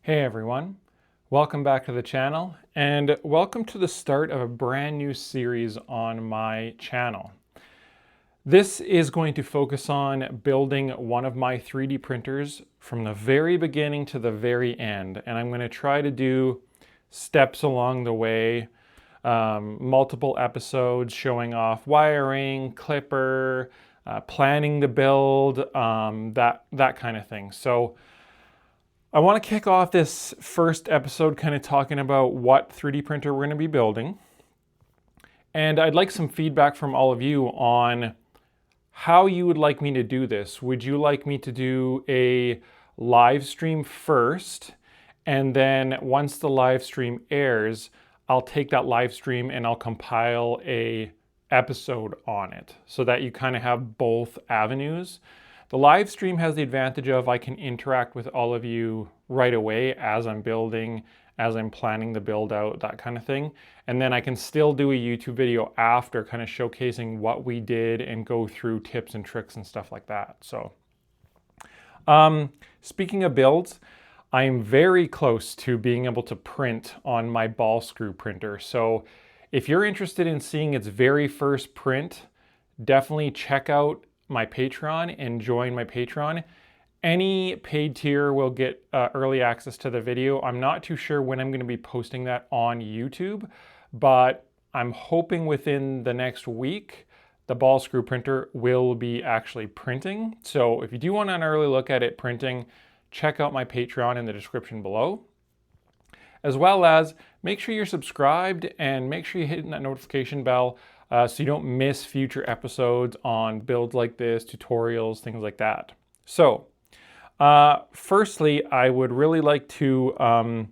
Hey everyone, welcome back to the channel and welcome to the start of a brand new series on my channel. This is going to focus on building one of my 3D printers from the very beginning to the very end, and I'm going to try to do steps along the way, multiple episodes showing off wiring, clipper, planning the build, that kind of thing. So I want to kick off this first episode kind of talking about what 3D printer we're going to be building. And I'd like some feedback from all of you on how you would like me to do this. Would you like me to do a live stream first, and then once the live stream airs, I'll take that live stream and I'll compile a episode on it so that you kind of have both avenues. The live stream has the advantage of I can interact with all of you right away as I'm building, as I'm planning the build out, that kind of thing. And then I can still do a YouTube video after, kind of showcasing what we did and go through tips and tricks and stuff like that. So speaking of builds, I'm very close to being able to print on my ball screw printer. So if you're interested in seeing its very first print, definitely check out my Patreon and join my Patreon. Any paid tier will get early access to the video. I'm not too sure when I'm going to be posting that on YouTube, but I'm hoping within the next week the ball screw printer will be actually printing. So if you do want an early look at it printing, check out my Patreon in the description below. As well as make sure you're subscribed and make sure you hit that notification bell so you don't miss future episodes on builds like this, tutorials, things like that. So firstly, I would really like to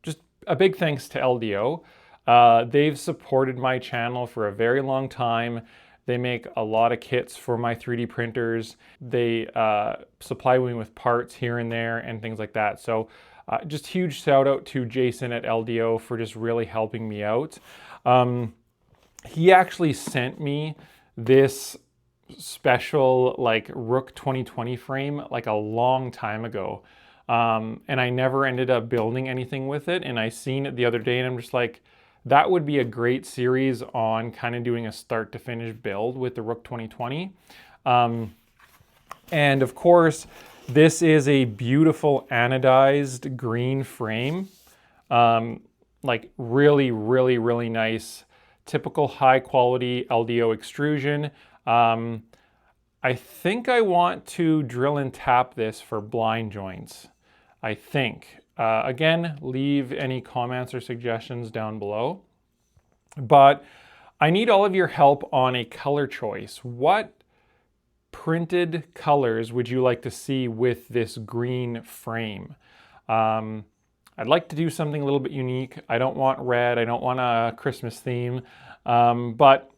just a big thanks to LDO. They've supported my channel for a very long time. They make a lot of kits for my 3D printers. They supply me with parts here and there and things like that. So just huge shout out to Jason at LDO for just really helping me out. He actually sent me this special like Rook 2020 frame like a long time ago. And I never ended up building anything with it. And I seen it the other day and I'm just like, that would be a great series on kind of doing a start to finish build with the Rook 2020. And of course, this is a beautiful anodized green frame. Like really, really, really nice, typical high quality LDO extrusion. I think I want to drill and tap this for blind joints. I think. Again, leave any comments or suggestions down below. But I need all of your help on a color choice. What printed colors would you like to see with this green frame? I'd like to do something a little bit unique. I don't want red. I don't want a Christmas theme. But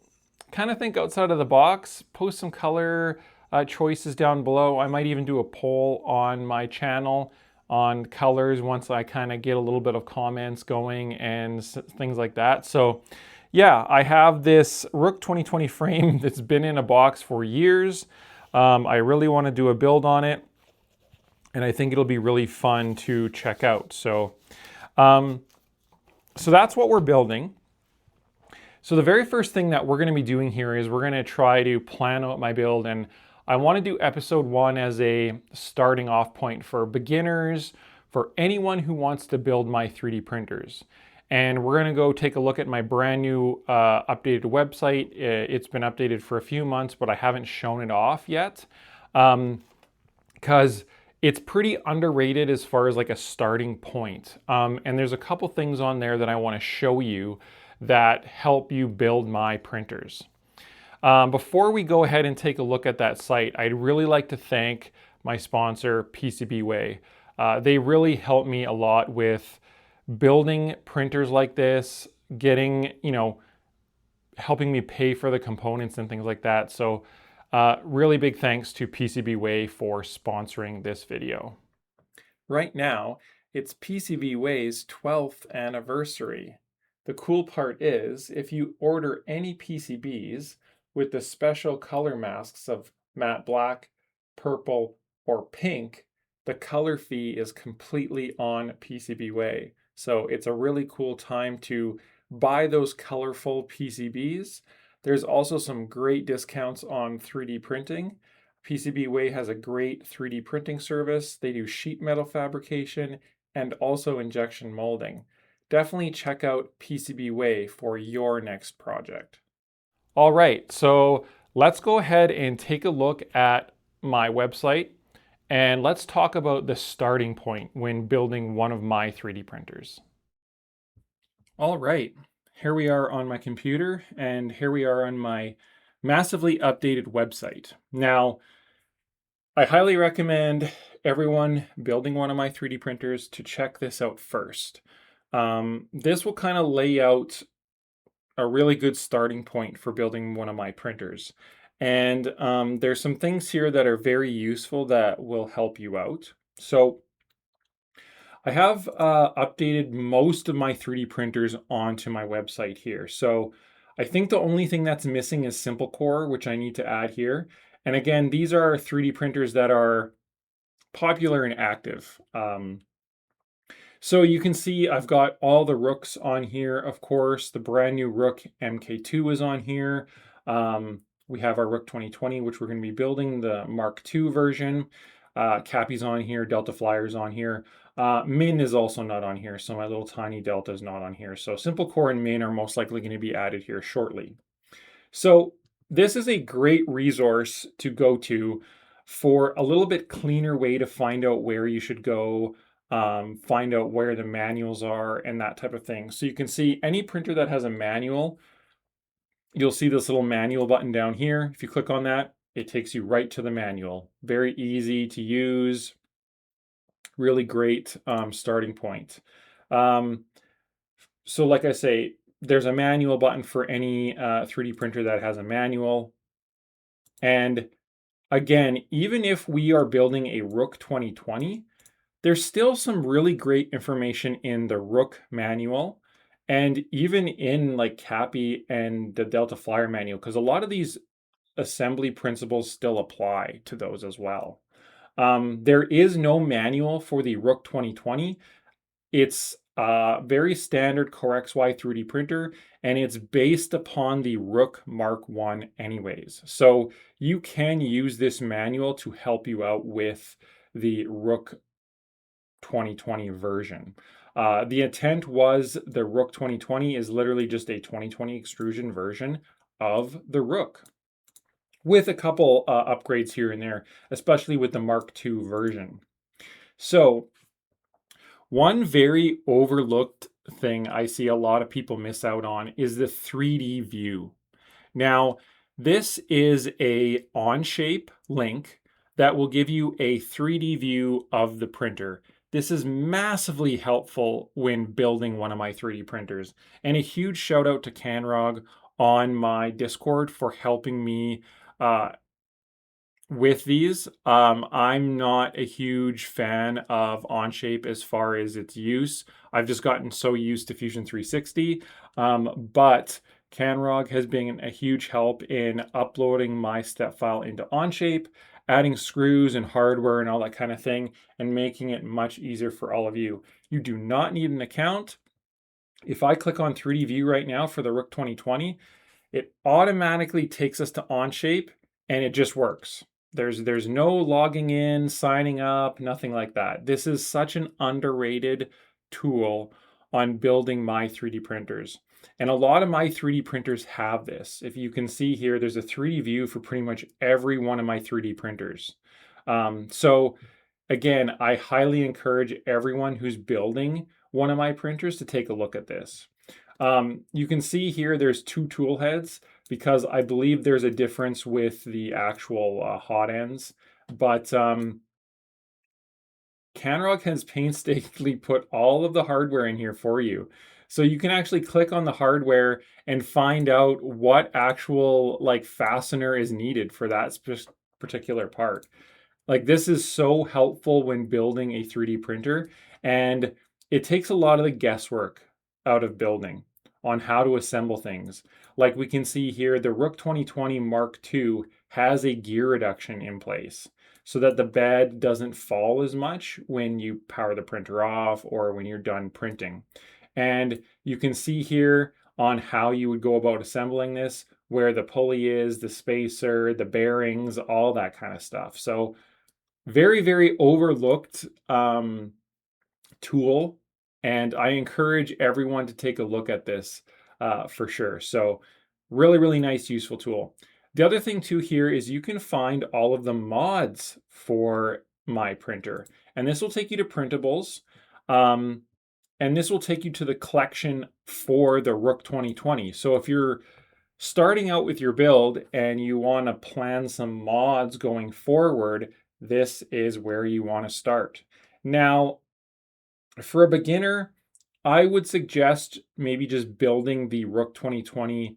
kind of think outside of the box. Post some color choices down below. I might even do a poll on my channel on colors once I kind of get a little bit of comments going and things like that. So yeah, I have this Rook 2020 frame that's been in a box for years. I really want to do a build on it, and I think it'll be really fun to check out. So, so that's what we're building. So the very first thing that we're going to be doing here is we're going to try to plan out my build, and I want to do episode 1 as a starting off point for beginners, for anyone who wants to build my 3D printers. And we're going to go take a look at my brand new updated website. It's been updated for a few months, but I haven't shown it off yet because it's pretty underrated as far as like a starting point. And there's a couple things on there that I want to show you that help you build my printers. Before we go ahead and take a look at that site, I'd really like to thank my sponsor, PCBWay. They really helped me a lot with building printers like this, getting, helping me pay for the components and things like that. So really big thanks to PCBWay for sponsoring this video. Right now, it's PCBWay's 12th anniversary. The cool part is, if you order any PCBs with the special color masks of matte black, purple, or pink, the color fee is completely on PCBWay. So it's a really cool time to buy those colorful PCBs. There's also some great discounts on 3D printing. PCBWay has a great 3D printing service. They do sheet metal fabrication and also injection molding. Definitely check out PCBWay for your next project. All right, so let's go ahead and take a look at my website and let's talk about the starting point when building one of my 3D printers. All right, here we are on my computer and here we are on my massively updated website. Now, I highly recommend everyone building one of my 3D printers to check this out first. This will kind of lay out a really good starting point for building one of my printers. And there's some things here that are very useful that will help you out. So I have updated most of my 3D printers onto my website here. So I think the only thing that's missing is Simple Core, which I need to add here. And again, these are 3D printers that are popular and active. So you can see I've got all the Rooks on here, of course. The brand new Rook MK2 is on here. We have our Rook 2020, which we're going to be building, the Mark II version. Cappy's on here, Delta Flyer's on here. Min is also not on here, so my little tiny Delta is not on here. So Simple Core and Min are most likely going to be added here shortly. So this is a great resource to go to for a little bit cleaner way to find out where you should go, find out where the manuals are and that type of thing. So you can see any printer that has a manual, you'll see this little manual button down here. If you click on that, it takes you right to the manual. Very easy to use, really great starting point. So like I say, there's a manual button for any 3D printer that has a manual. And again, even if we are building a Rook 2020, there's still some really great information in the Rook manual and even in like Cappy and the Delta Flyer manual, because a lot of these assembly principles still apply to those as well. There is no manual for the Rook 2020. It's a very standard CoreXY 3D printer, and it's based upon the Rook Mark I anyways. So you can use this manual to help you out with the Rook 2020 version. The intent was the Rook 2020 is literally just a 2020 extrusion version of the Rook with a couple upgrades here and there, especially with the Mark II version. So one very overlooked thing I see a lot of people miss out on is the 3D view. Now, this is a Onshape link that will give you a 3D view of the printer. This is massively helpful when building one of my 3D printers. And a huge shout out to Canrog on my Discord for helping me with these. I'm not a huge fan of Onshape as far as its use. I've just gotten so used to Fusion 360, but Canrog has been a huge help in uploading my step file into Onshape, adding screws and hardware and all that kind of thing, and making it much easier for all of you. You do not need an account. If I click on 3D View right now for the Rook 2020, it automatically takes us to Onshape and it just works. There's no logging in, signing up, nothing like that. This is such an underrated tool on building my 3D printers. And a lot of my 3D printers have this. If you can see here, there's a 3D view for pretty much every one of my 3D printers. So again, I highly encourage everyone who's building one of my printers to take a look at this. You can see here there's two tool heads because I believe there's a difference with the actual hot ends, but Canrog has painstakingly put all of the hardware in here for you. So you can actually click on the hardware and find out what actual like fastener is needed for that particular part. Like this is so helpful when building a 3D printer, and it takes a lot of the guesswork out of building on how to assemble things. Like we can see here, the Rook 2020 Mark II has a gear reduction in place. so that the bed doesn't fall as much when you power the printer off or when you're done printing. And you can see here on how you would go about assembling this, where the pulley is, the spacer, the bearings, all that kind of stuff. So very, very overlooked tool, and I encourage everyone to take a look at this for sure. So really, really nice, useful tool. The other thing too here is you can find all of the mods for my printer, and this will take you to printables. And this will take you to the collection for the Rook 2020. So if you're starting out with your build and you want to plan some mods going forward, this is where you want to start. Now, for a beginner, I would suggest maybe just building the Rook 2020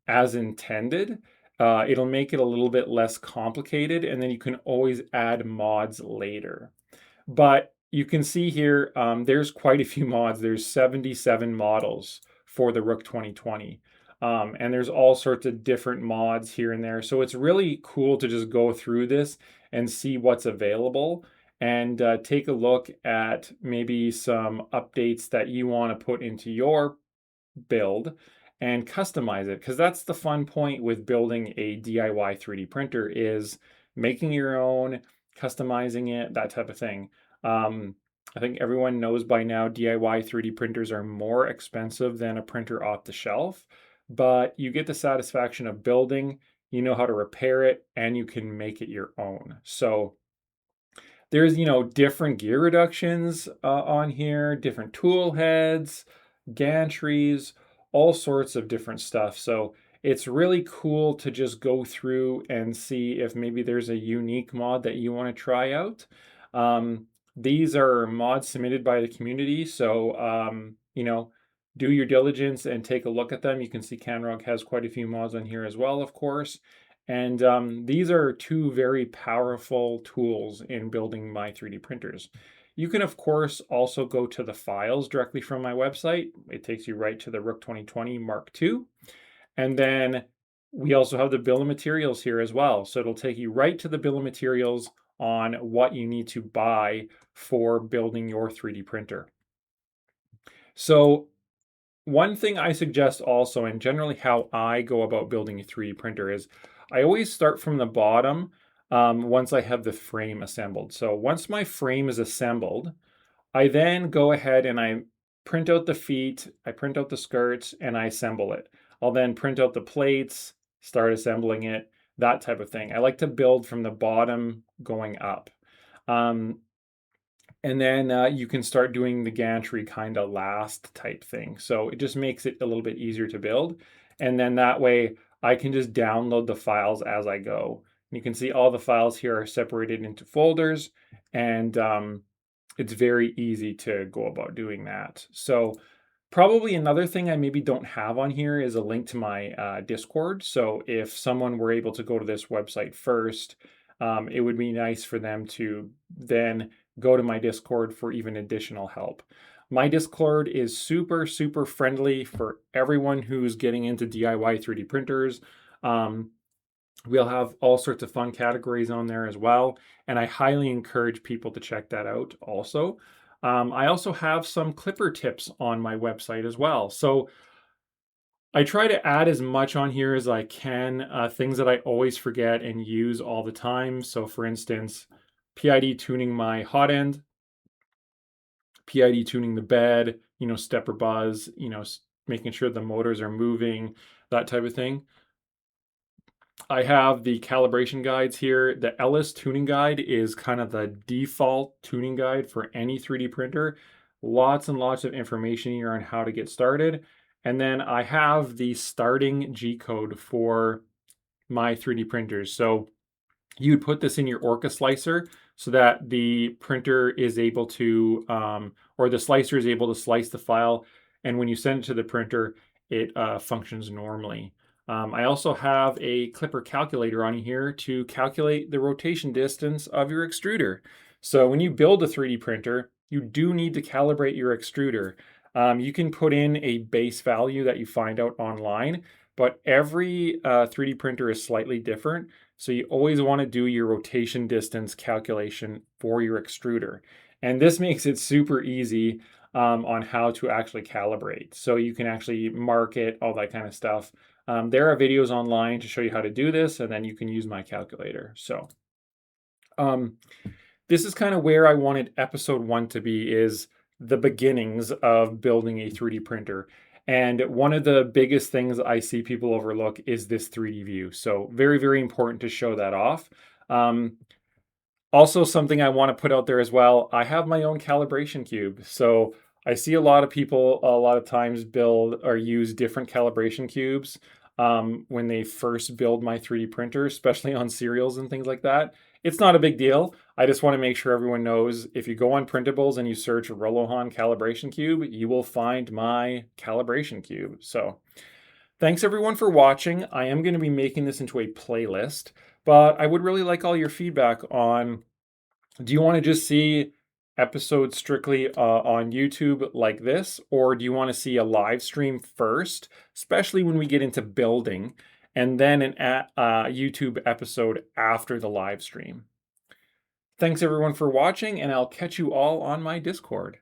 as intended. It'll make it a little bit less complicated, and then you can always add mods later. But you can see here, there's quite a few mods. There's 77 models for the Rook 2020. And there's all sorts of different mods here and there. So it's really cool to just go through this and see what's available and take a look at maybe some updates that you want to put into your build and customize it, because that's the fun point with building a DIY 3D printer, is making your own, customizing it, that type of thing. I think everyone knows by now DIY 3D printers are more expensive than a printer off the shelf, but you get the satisfaction of building, you know how to repair it, and you can make it your own. So there's, different gear reductions on here, different tool heads, gantries, all sorts of different stuff. So it's really cool to just go through and see if maybe there's a unique mod that you want to try out. These are mods submitted by the community, so do your diligence and take a look at them. You can see Canrock has quite a few mods on here as well, of course. And these are two very powerful tools in building my 3D printers. You can, of course, also go to the files directly from my website. It takes you right to the Rook 2020 Mark II. And then we also have the bill of materials here as well. So it'll take you right to the bill of materials on what you need to buy for building your 3D printer. So one thing I suggest also, and generally how I go about building a 3D printer, is I always start from the bottom once I have the frame assembled. So once my frame is assembled, I then go ahead and I print out the feet, I print out the skirts, and I assemble it. I'll then print out the plates, start assembling it, that type of thing. I like to build from the bottom going up. And then you can start doing the gantry kind of last type thing. So it just makes it a little bit easier to build. And then that way I can just download the files as I go. You can see all the files here are separated into folders, and it's very easy to go about doing that. So probably another thing I maybe don't have on here is a link to my Discord. So if someone were able to go to this website first, it would be nice for them to then go to my Discord for even additional help. My Discord is super, super friendly for everyone who's getting into DIY 3D printers. We'll have all sorts of fun categories on there as well, and I highly encourage people to check that out also. I also have some clipper tips on my website as well. So I try to add as much on here as I can, things that I always forget and use all the time. So for instance, PID tuning my hot end, PID tuning the bed, stepper buzz, making sure the motors are moving, that type of thing. I have the calibration guides here. The Ellis tuning guide is kind of the default tuning guide for any 3D printer. Lots and lots of information here on how to get started. And then I have the starting G code for my 3D printers. So you would put this in your Orca slicer so that the printer is able to, or the slicer is able to slice the file. And when you send it to the printer, it functions normally. I also have a clipper calculator on here to calculate the rotation distance of your extruder. So when you build a 3D printer, you do need to calibrate your extruder. You can put in a base value that you find out online, but every 3D printer is slightly different. So you always want to do your rotation distance calculation for your extruder. And this makes it super easy on how to actually calibrate. So you can actually mark it, all that kind of stuff. There are videos online to show you how to do this, and then you can use my calculator. So this is kind of where I wanted episode 1 to be, is the beginnings of building a 3D printer. And one of the biggest things I see people overlook is this 3D view. So very, very important to show that off. Also, something I want to put out there as well, I have my own calibration cube. So I see a lot of people a lot of times build or use different calibration cubes when they first build my 3D printer, especially on serials and things like that. It's not a big deal. I just want to make sure everyone knows, if you go on printables and you search Rolohaun calibration cube, you will find my calibration cube. So thanks everyone for watching. I am going to be making this into a playlist, but I would really like all your feedback on, do you want to just see episodes strictly on YouTube like this, or do you want to see a live stream first, especially when we get into building, and then an YouTube episode after the live stream? Thanks everyone for watching, and I'll catch you all on my Discord.